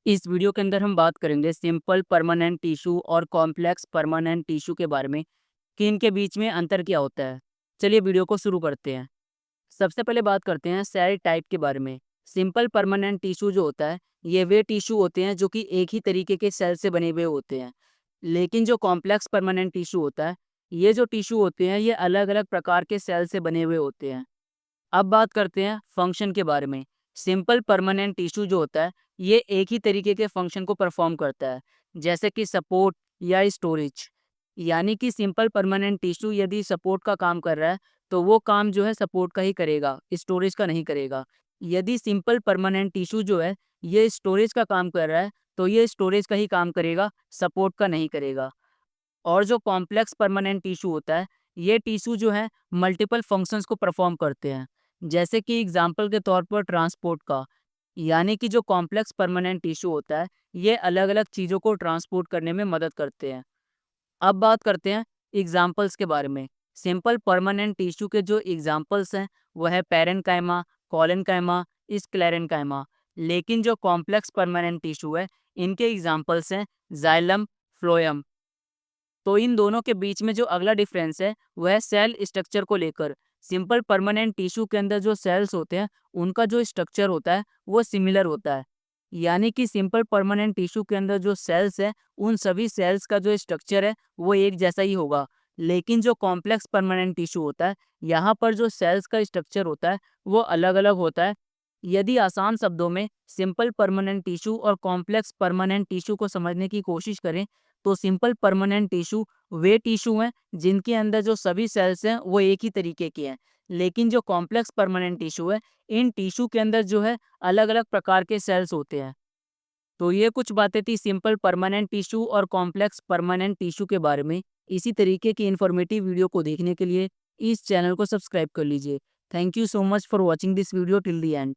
इस वीडियो के अंदर हम बात करेंगे सिंपल परमानेंट टिश्यू और कॉम्प्लेक्स परमानेंट टिश्यू के बारे में कि इनके बीच में अंतर क्या होता है। चलिए वीडियो को शुरू करते हैं। सबसे पहले बात करते हैं सेल टाइप के बारे में। सिंपल परमानेंट टिश्यू जो होता है ये वे टिश्यू होते हैं जो कि एक ही तरीके के सेल से बने हुए होते हैं। लेकिन जो कॉम्प्लेक्स परमानेंट टिश्यू होता है ये जो टिश्यू होते हैं ये अलग अलग प्रकार के सेल से बने हुए होते हैं। अब बात करते हैं फंक्शन के बारे में। सिंपल परमानेंट टिश्यू जो होता है ये एक ही तरीके के फंक्शन को परफॉर्म करता है, जैसे कि सपोर्ट या स्टोरेज। यानी कि सिंपल परमानेंट टिश्यू यदि सपोर्ट का काम कर रहा है तो वो काम जो है सपोर्ट का ही करेगा, स्टोरेज का नहीं करेगा। यदि सिंपल परमानेंट टिश्यू जो है ये स्टोरेज का काम कर रहा है तो ये स्टोरेज का ही काम करेगा, सपोर्ट का नहीं करेगा। और जो कॉम्प्लेक्स परमानेंट टिश्यू होता है ये टिश्यू जो है मल्टीपल फंक्शंस को परफॉर्म करते हैं, जैसे कि एग्जांपल के तौर पर ट्रांसपोर्ट का। यानी कि जो कॉम्प्लेक्स परमानेंट टिश्यू होता है ये अलग अलग चीज़ों को ट्रांसपोर्ट करने में मदद करते हैं। अब बात करते हैं एग्जाम्पल्स के बारे में। सिंपल परमानेंट टिश्यू के जो एग्जाम्पल्स हैं वो है पेरेन्काइमा, कोलेनकाइमा, स्क्लेरेन्काइमा। लेकिन जो कॉम्प्लेक्स परमानेंट टिश्यू है इनके एग्जाम्पल्स हैं जाइलम, फ्लोएम। तो इन दोनों के बीच में जो अगला डिफरेंस है वह है सेल स्ट्रक्चर को लेकर। सिंपल परमानेंट टिश्यू के अंदर जो सेल्स होते हैं उनका जो स्ट्रक्चर होता है वो सिमिलर होता है। यानी कि सिंपल परमानेंट टिश्यू के अंदर जो सेल्स है उन सभी सेल्स का जो स्ट्रक्चर है वो एक जैसा ही होगा। लेकिन जो कॉम्प्लेक्स परमानेंट टिश्यू होता है यहाँ पर जो सेल्स का स्ट्रक्चर होता है वो अलग अलग होता है। यदि आसान शब्दों में सिंपल परमानेंट टिश्यू और कॉम्प्लेक्स परमानेंट टिश्यू को समझने की कोशिश करें तो सिंपल परमानेंट टिश्यू वे टिश्यू हैं जिनके अंदर जो सभी सेल्स हैं वो एक ही तरीके के हैं। लेकिन जो कॉम्प्लेक्स परमानेंट टिश्यू है इन टिश्यू के अंदर जो है अलग अलग प्रकार के सेल्स होते हैं। तो ये कुछ बातें थी सिंपल परमानेंट टिश्यू और कॉम्प्लेक्स परमानेंट टिश्यू के बारे में। इसी तरीके की इन्फॉर्मेटिव वीडियो को देखने के लिए इस चैनल को सब्सक्राइब कर लीजिए। Thank you so much for watching this video till the end.